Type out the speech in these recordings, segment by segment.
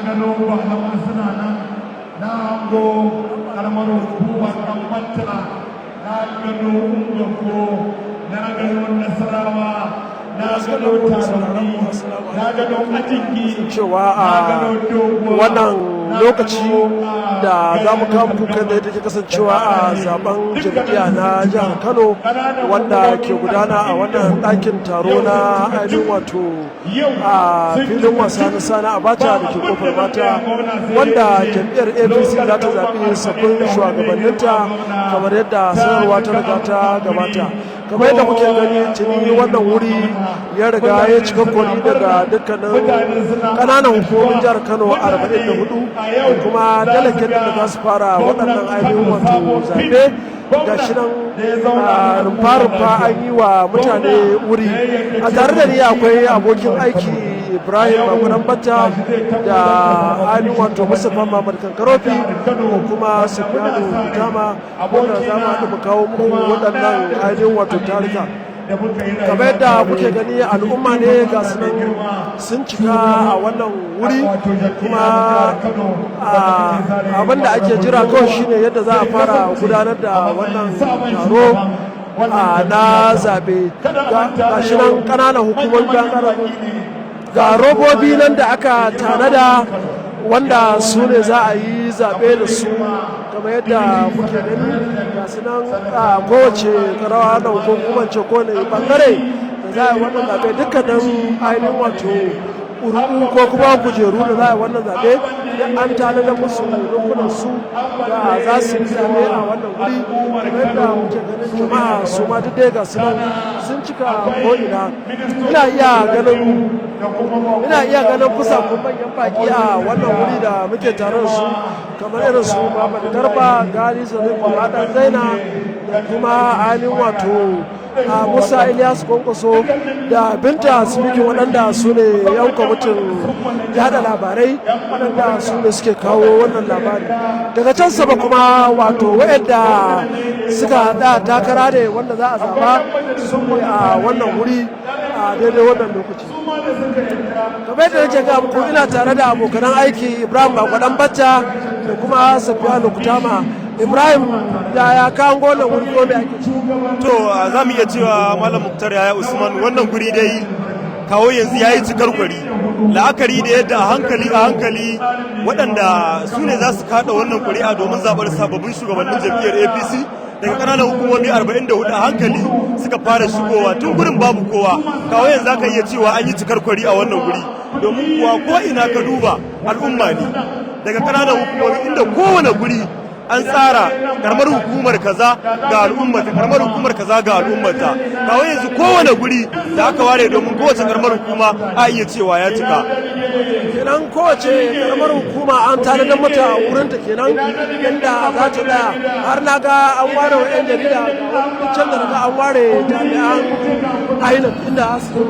gano Muhammad suna nan na hango karamar hukumar Kamfanta na gano Ungwako na gano Nasarawa na gano Taroni na gano Ajingi cewa a wannan lokaci da za mu kawo muku kan da take kasancewa a zaben jam'iyya na jihar Kano wanda ke gudana a wannan ɗakin taro na ainihin wato a filin wasa na Sani Abacha da ke kofar mata wanda jam'iyyar APC za ta zaɓi sabbin shugabanninta kamar yadda sanarwa ta riga ta gabata. Kamar yadda muke gani tuni wannan wuri ya riga ya cika kwari daga dukkanin ƙananan hukumomin jihar Kano 44 kuma delegate da za su fara waɗannan ainihin wato zaɓe ga shi nan rumfa-rumfa an yi wa mutane wuri. A tare da ni akwai abokin aiki Ibrahim Magudan Batta da ainihin wato Mustapha Muhammad Kankarofi da kuma Sufyanu Kutama wanda za mu haɗu mu kawo muku waɗannan ainihin wato tarika. Kamar yadda kuke gani al'umma ne ga su nan sun cika a wannan wuri kuma abin da ake jira kawai shine yadda za a fara gudanar da wannan taro na zaɓe. Ga shi nan ƙananan hukumar ga robobi nan da aka tanada wanda su ne za a yi zaɓe da su kamar yadda muke gani ga su nan a kowace karawa na hukumar ce ko ne bangare da za a yi wannan zaɓe dukkanin ainihin wato ƙuri'u ko kuma kujeru da za a yi wannan zaɓe an tanada musu rukunan su da za su yi zaɓe a wannan wuri kamar yadda muke ganin jama'a su ma duk dai ga su nan sun cika ko'ina. Ina iya ganin kusakun manyan baki a wannan wuri da muke tare da su kamar irin su Muhammad Garba, Gali Sadiq Kwamada Zaina da kuma ainihin wato a Musa Ilyas Kwankwaso da Binta Sibiki waɗanda su ne yan kwamitin yada labarai waɗanda su ne suke kawo wannan labari. Daga can sama kuma wato waɗanda suka da takara ne wanda za a zaba su ne a wannan wuri a daidai wannan lokaci. Kamar yadda nake ga muku ina tare da abokanan aiki Ibrahim Magudan Batta da kuma Safiyanu Kutama. Ibrahim ya kawo wannan wuri ko me ake ci? To za mu iya cewa Malam Muktar Yaya Usman wannan guri dai kawo yanzu ya yi cikar gwari la'akari da yadda a hankali waɗanda su ne za su kaɗa wannan ƙuri'a domin zaɓar sababbin shugabannin jam'iyyar APC daga ƙananan hukumomi 44 a hankali suka fara shigowa tun gurin babu kowa kawo yanzu aka iya cewa an yi cikar kwari a wannan guri domin kuwa ko ina ka duba al'umma ne daga ƙananan hukumomi inda kowane guri an tsara karamar hukumar kaza ga al'ummata karamar hukumar kaza ga al'ummata kawo yanzu kowane guri da aka ware domin kowace karamar hukuma a iya cewa ya cika kenan kowace karamar hukuma an tanadar mata wurinta kenan inda za ta tsaya har na ga an ware wa 'yan jarida can da naga an ware jami'an ainihin inda su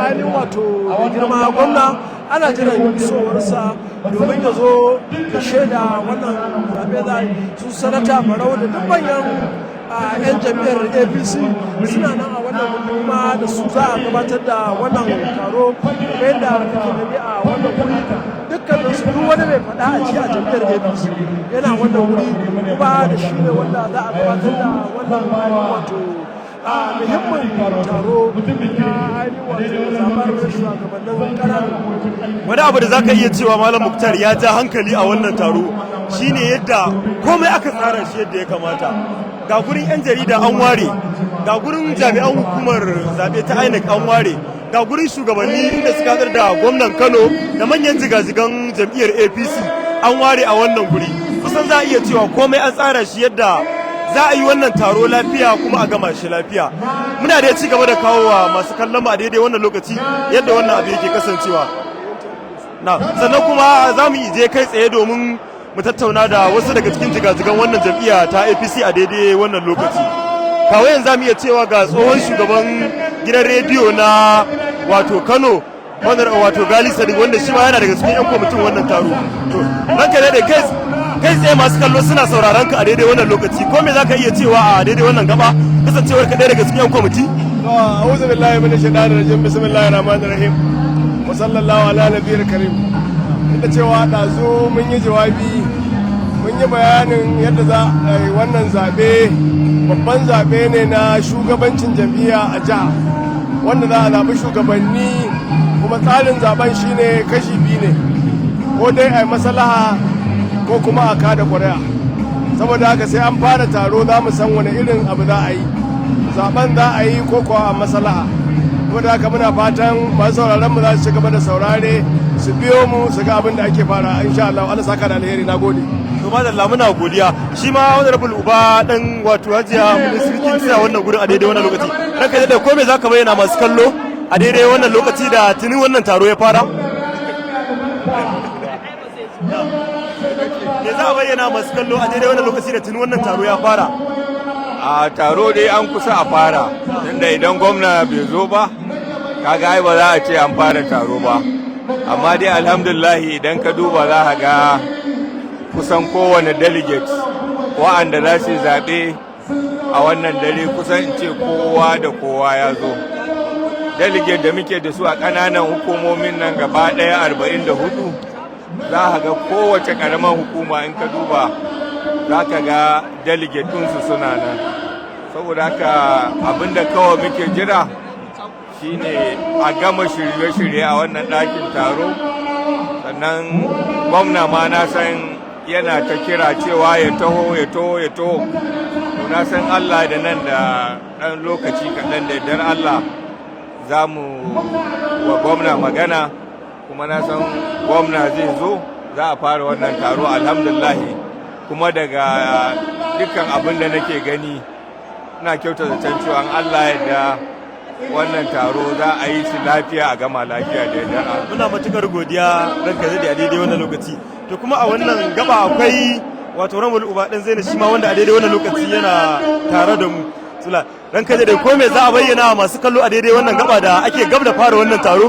ainihin wato girma gwamna ana jiran isowarsa domin ya zo da shaida wannan zaɓe za su sanata barau da duk manyan 'yan jam'iyyar APC suna nan a wannan hukuma da su za a gabatar da wannan taro kamar yadda kake gani a wannan wuri dukkanin su duk wani mai faɗa a ci a jam'iyyar APC yana wannan wuri kuma da shi ne wanda za a gabatar da wannan wato muhimmin taro na ainihin wato zaɓar shugabannin ƙananan. Wani abu da za ka iya cewa Malam Muktar ya ja hankali a wannan taro shine yadda komai aka tsara shi yadda ya kamata. Ga gurin 'yan jarida an ware, ga gurin jami'an hukumar zaɓe ta INEC an ware, ga gurin shugabanni inda suka haɗar da gwamnan Kano da manyan jigajigan jam'iyyar APC an ware a wannan guri. Kusan za a iya cewa komai an tsara shi yadda za a yi wannan taro lafiya kuma a gama shi lafiya. Muna da ci gaba da kawo wa masu kallon mu a daidai wannan lokaci yadda wannan abu yake kasancewa. Sannan kuma za mu je kai tsaye domin mu tattauna da wasu daga cikin jigajigan wannan jam'iyya ta APC a daidai wannan lokaci. Kawai yanzu za mu iya cewa ga tsohon shugaban gidan rediyo na wato Kano wato Gali Sadiq wanda shi ma yana daga cikin 'yan kwamitin wannan taro. To ranka ne da kai tsaye masu kallo suna sauraron ka a daidai wannan lokaci ko me zaka iya cewa a daidai wannan gaba kasancewar ka ɗaya daga cikin 'yan kwamiti? A'udhu billahi minash shaitanir rajim bismillahir rahmanir rahim wa sallallahu ala nabiyil karim. Inda cewa ɗazu mun yi jawabi, mun yi bayanin yadda za a yi wannan zaɓe. Babban zaɓe ne na shugabancin jam'iyya a jiha, wanda za a zaɓi shugabanni, kuma tsarin zaɓen shine kashi biyu ne, ko dai a yi maslaha ko kuma a kada ƙuri'a. Saboda haka sai an fara taro za mu san wani irin abu za a yi, zaɓen za a yi ko kuwa a maslaha. Saboda haka muna fatan masu sauraron mu za su ci gaba da saurare, su biyo mu su ga abin da ake fara. Insha Allah, Allah saka da alheri. Na gode. to madalla muna godiya. Shi ma honorable uba dan wato hajiya ministry tsaya wannan gurin a daidai wannan lokaci. Ranka da ko me zaka bayyana masu kallo a daidai wannan lokaci da tuni wannan taro ya fara? Me za a bayyana masu kallo a daidai wannan lokaci da tuni wannan taro ya fara? A taro dai an kusa a fara, tunda idan gwamna bai zo ba kaga ai ba za a ce an fara taro ba, amma dai alhamdulillah idan ka duba za ka ga kusan kowane delegate wa'anda za su zaɓe a wannan dare kusan in ce kowa da kowa ya zo. Delegate da muke da su a ƙananan hukumomin nan gaba ɗaya 44 za ka ga kowace ƙaramar hukuma in ka duba za ka ga delegate ɗinsu suna nan. Saboda haka abinda kawai muke jira shine a gama shirye-shirye a wannan ɗakin taro, sannan gwamna ma na san yana ta kira cewa ya taho na san Allah da nan da ɗan lokaci kaɗan da idan Allah za mu wa gwamna magana, kuma na san gwamna zai zo za a fara wannan taro alhamdulahi. Kuma daga dukkan abin da nake gani ina kyauta zaton cewa Allah ya da wannan taro za a yi shi lafiya a gama lafiya da yadda. Muna matukar godiya ranka zai da daidai wannan lokaci. To kuma a wannan gaba akwai wato ramul uba dan zaina shi ma wanda a daidai wannan lokaci yana tare da mu. Sula ranka zai da ko me za a bayyana masu kallo a daidai wannan gaba da ake gab da fara wannan taro?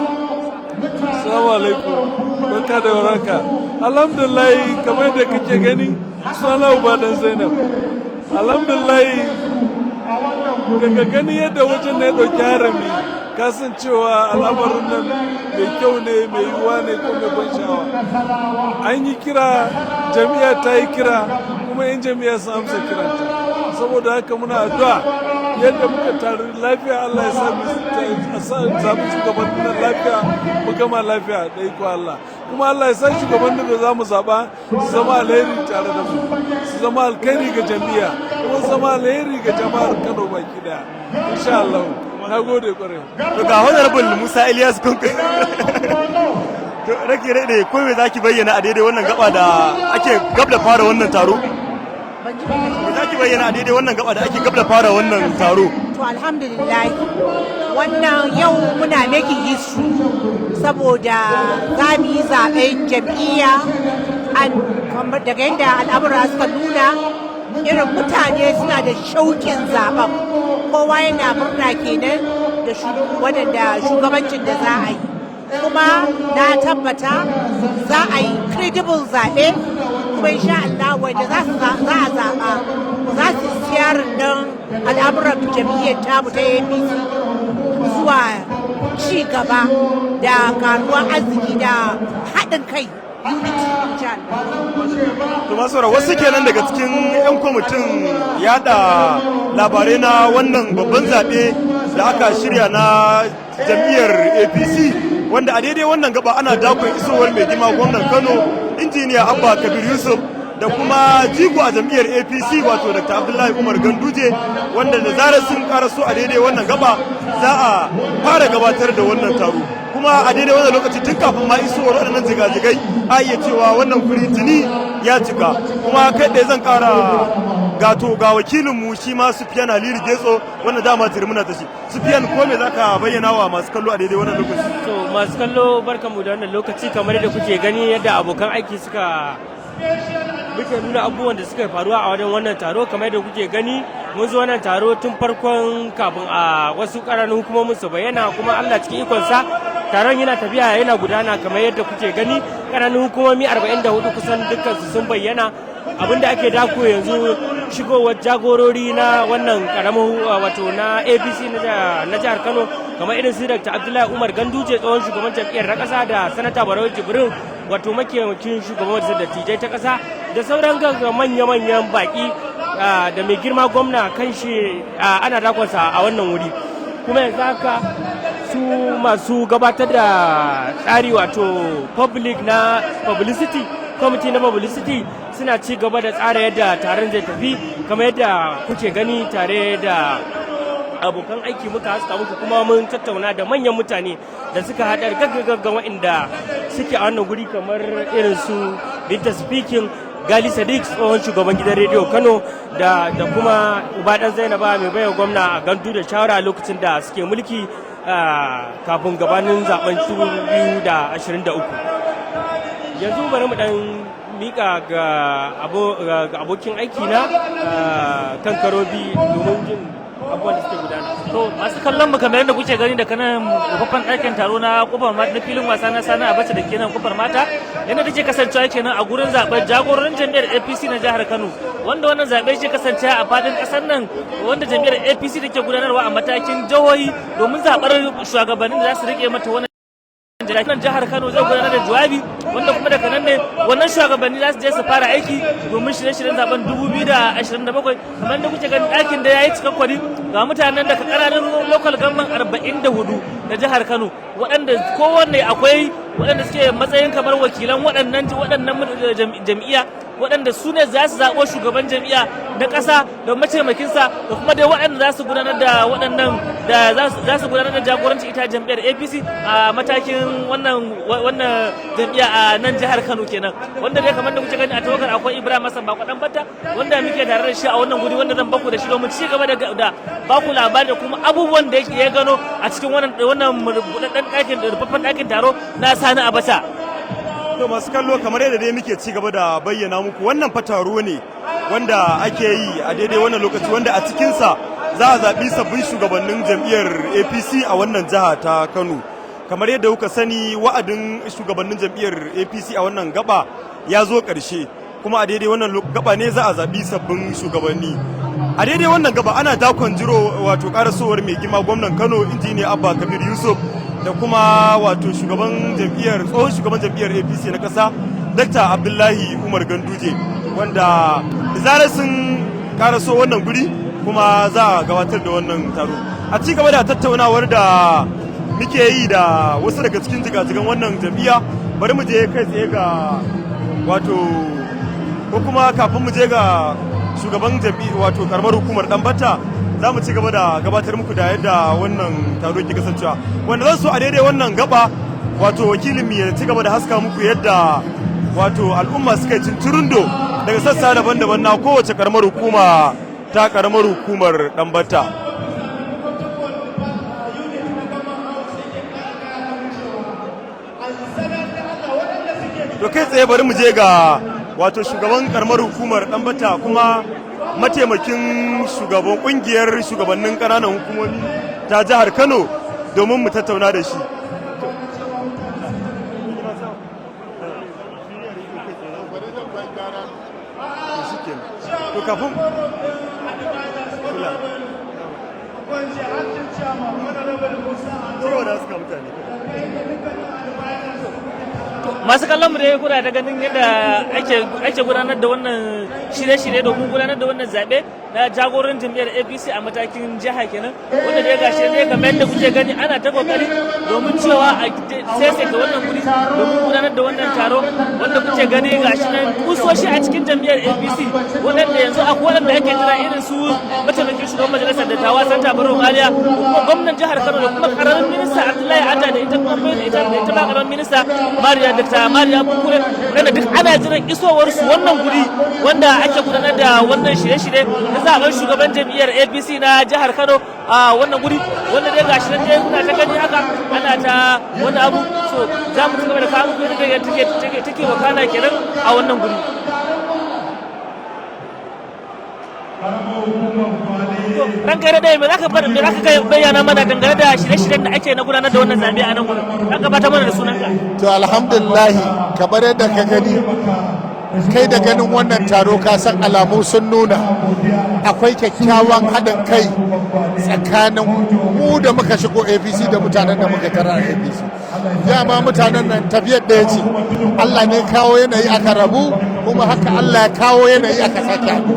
Assalamu alaikum. Barka da warhaka. Alhamdulillah kamar da kake gani suna uba dan Zainab. Alhamdulillah daga gani yadda wajen na ya ɗauki harami kasancewa al'amarin nan mai kyau ne, mai yiwuwa ne ko mai ban sha'awa. An yi kira, jami'a ta yi kira, kuma 'yan jami'a sun amsa kiranta. Saboda haka muna addu'a yadda muka taru lafiya, Allah ya sa zaɓi shugabannin nan lafiya, mu gama lafiya da iko Allah. Kuma Allah ya sa shugabannin da za mu zaɓa su zama alheri tare da mu, su zama alkhairi ga jami'a, kuma su zama alheri ga jama'ar Kano baki daya. Insha Allah. Na gode kwarai. To ga honorable Musa Ilyas Kunkus. To rake rade ko me zaki bayyana a daidai wannan gaba da ake gab da fara wannan taro? Me zaki bayyana a daidai wannan gaba da ake gab da fara wannan taro? To alhamdulillah wannan yau muna making history saboda za mu yi zaben jam'iyya daga yadda al'amura suka nuna irin mutane suna da shauƙin zaben, kowa yana murna kenan da waɗanda shugabancin da za a yi, kuma na tabbata za a yi credible zaɓe, kuma insha Allah wanda za a zaɓa za su siyarin don al'amuran jam'iyyar tamu ta APC zuwa ci gaba da karuwar arziki da haɗin kai. Tumasora wasu kenan daga cikin 'yan kwamitin yada labarai na wannan babban zaɓe da aka shirya na jam'iyyar APC, wanda a daidai wannan gaba ana dakon isowar mai girma gwamnan Kano injiniya Abba Kabir Yusuf da kuma jigo a jam'iyyar APC wato Dr. Abdullahi Umar Ganduje, wanda da zarar sun karaso a daidai wannan gaba za a fara gabatar da wannan taro. Kuma a daidai wannan lokaci tun kafin ma isowar waɗannan jigajigai a iya cewa wannan kuri tuni ya cika. Kuma kai ɗaya zan ƙara gato ga wakilinmu shi ma Sufiyan Halilu Getso wanda dama tiri muna da shi. Sufiyan ko me za ka bayyana wa masu kallo a daidai wannan lokaci? To masu kallo barkanmu da wannan lokaci, kamar yadda kuke gani yadda abokan aiki muke nuna abubuwan da suka faruwa a wajen wannan taro. Kamar yadda kuke gani mun zo wannan taro tun farkon kafin a wasu ƙananan hukumomin su bayyana, kuma Allah cikin ikonsa taron yana tafiya yana gudana kamar yadda kuke gani. Ƙananan hukumomi 44 kusan dukkansu sun bayyana. Abinda ake dako yanzu shigowar jagorori na wannan karamin wato na APC na jihar Kano kamar irin su Dr. Abdullahi Umar Ganduje tsohon shugaban jam'iyyar na ƙasa da Sanata Barau Jibrin wato mataimakin shugaban majalisar dattijai ta ƙasa da sauran manya-manyan baƙi da mai girma gwamna kan shi ana dakonsa a wannan wuri. Kuma yanzu haka su masu gabatar da tsari wato publicity committee na publicity suna ci gaba da tsara yadda taron zai tafi kamar yadda kuke gani tare da abokan aiki muka haska muku kuma mun tattauna da manyan mutane da suka haɗar gaggagaggan waɗanda suke a wannan guri kamar irin su Binta Speaking, Gali Sadiq tsohon shugaban gidan rediyo Kano da kuma Uba Dan Zainaba mai baiwa gwamna a gandu da shawara lokacin da suke mulki kafin gabanin zaben 2023. Yanzu bari mu dan mika ga abokin aiki na kan karobi domin jin abubuwan da suke gudana. To masu kallon mu kamar yadda kuke gani da kanan babban ɗakin taro na kofar mata na filin wasa na Sani Abacha da kenan kofar mata yana take kasancewa kenan a gurin zaben jagoran jam'iyyar APC na jihar Kano wanda wannan zabe shi kasance a fadin kasar nan wanda jam'iyyar APC take gudanarwa a matakin jihohi domin zabar shugabannin da za su rike mata wannan jihar Kano zai gudanar da jawabi wanda kuma daga nan ne wannan shugabanni za su je su fara aiki domin shirye-shiryen zaben 2027 kamar da kuke ganin ɗakin da ya yi cikin kwari ga mutanen daga ƙananan local government 44 na jihar Kano waɗanda kowanne akwai waɗanda suke matsayin kamar wakilan waɗannan jam'iyya waɗanda su ne za su zaɓo shugaban jam'iyya na ƙasa da mataimakinsa da kuma dai waɗanda za su gudanar da waɗannan da za su gudanar da jagoranci ita jam'iyyar APC a matakin wannan jam'iyya a nan jihar Kano kenan wanda dai kamar da kuke gani a tawagar akwai Ibrahim Hassan Bako dan Batta wanda muke tare da shi a wannan guri wanda zan baku da shi domin ci gaba da baku labari da kuma abubuwan da ya gano a cikin wannan buɗaɗɗen ɗakin da rufaffen ɗakin taro na Sani Abacha. To masu kallo kamar yadda dai muke ci gaba da bayyana muku wannan fa taro ne wanda ake yi a daidai wannan lokaci wanda a cikinsa za a zaɓi sabbin shugabannin jam'iyyar APC a wannan jiha ta Kano. Kamar yadda kuka sani wa'adin shugabannin jam'iyyar APC a wannan gaba ya zo ƙarshe kuma a daidai wannan gaba ne za a zaɓi sabbin shugabanni. A daidai wannan gaba ana dakon jiro wato karasowar mai girma gwamnan Kano injiniya Abba Kabir Yusuf da kuma wato tsohon shugaban jam'iyyar APC na ƙasa Dr. Abdullahi Umar Ganduje wanda da zarar sun karaso wannan guri kuma za a gabatar da wannan taro. A ci gaba da tattaunawar da muke yi da wasu daga cikin jigajigan wannan jam'iyya bari mu je kai tsaye ga wato ko kuma kafin mu je ga shugaban jam'iyya wato karamar hukumar Danbatta za mu ci gaba da gabatar muku da yadda wannan taro ke kasancewa wanda zan so a daidai wannan gaba wato wakilin ya ci gaba da haska muku yadda wato al'umma suka yi cincirundo daga sassa daban-daban na kowace karamar hukuma ta karamar hukumar Danbatta. To kai tsaye bari mu je ga wato shugaban karamar hukumar Danbatta kuma mataimakin shugaban kungiyar shugabannin ƙananan hukumomi ta jihar Kano domin mu tattauna da shi. To kafin masu kallon mu dai kuna da ganin yadda ake gudanar da wannan shirye-shirye domin gudanar da wannan zaɓe na jagoran jam'iyyar APC a matakin jiha kenan wanda dai gashi dai kamar yadda kuke gani ana ta kokari domin cewa a saisaita wannan guri domin gudanar da wannan taro wanda kuke gani gashi nan kusoshi a cikin jam'iyyar APC waɗanda yanzu akwai waɗanda ake jira irin su mataimakin shugaban majalisar dattawa Santa Barau Maliya kuma gwamnan jihar Kano da kuma karamin minista Abdullahi Yadda da ita kuma ita ba karamin minista Mariya Bukure wanda duk ana jiran isowar su wannan guri wanda ake gudanar da wannan shirye-shirye na zaben shugaban jam'iyyar APC na jihar Kano a wannan guri wanda dai gashi nan dai kuna ta gani haka ana ta wani abu so za mu cigaba da kawo muku yadda take wakana kenan a wannan guri. Ranka da dai me zaka bayyana mana dangane da shirye-shiryen da ake na gudanar da wannan zabe a nan gurin? Zaka bata mana da sunanka. To alhamdulillah kamar yadda ka gani kai da ganin wannan taro ka san alamu sun nuna akwai kyakkyawan haɗin kai tsakanin mu da muka shigo APC da mutanen da muka tara a APC. Dama mutanen nan tafiyar ɗaya ce, Allah ne kawo yanayi aka rabu, kuma haka Allah ya kawo yanayi aka sake haɗu.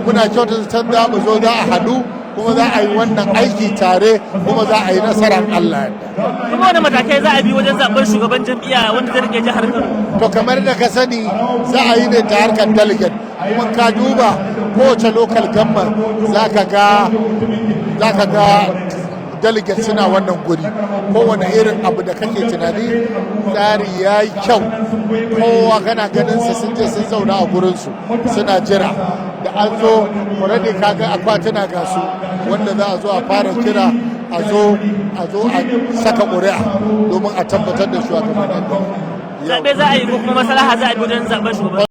Muna kyautata zaton za mu zo za a haɗu, kuma za a yi wannan aiki tare, kuma za a yi nasarar Allah. Kuma wani matakai za a bi wajen zaɓen shugaban jam'iyya wanda zai rike jihar Kano? To kamar da ka sani za a yi ne ta harkar delegate, kuma ka duba kowace local government za ka ga delegate suna wannan guri. Kowane irin abu da kake tunani tsari ya yi kyau, kowa kana ganin su sun je sun zauna a gurinsu suna jira da an zo already kaga akwatuna ga su wanda za a zo a fara kira a zo a saka ƙuri'a domin a tabbatar da shugabannin. Zaɓe za a yi ko kuma maslaha za a bi wajen zaɓen shugaban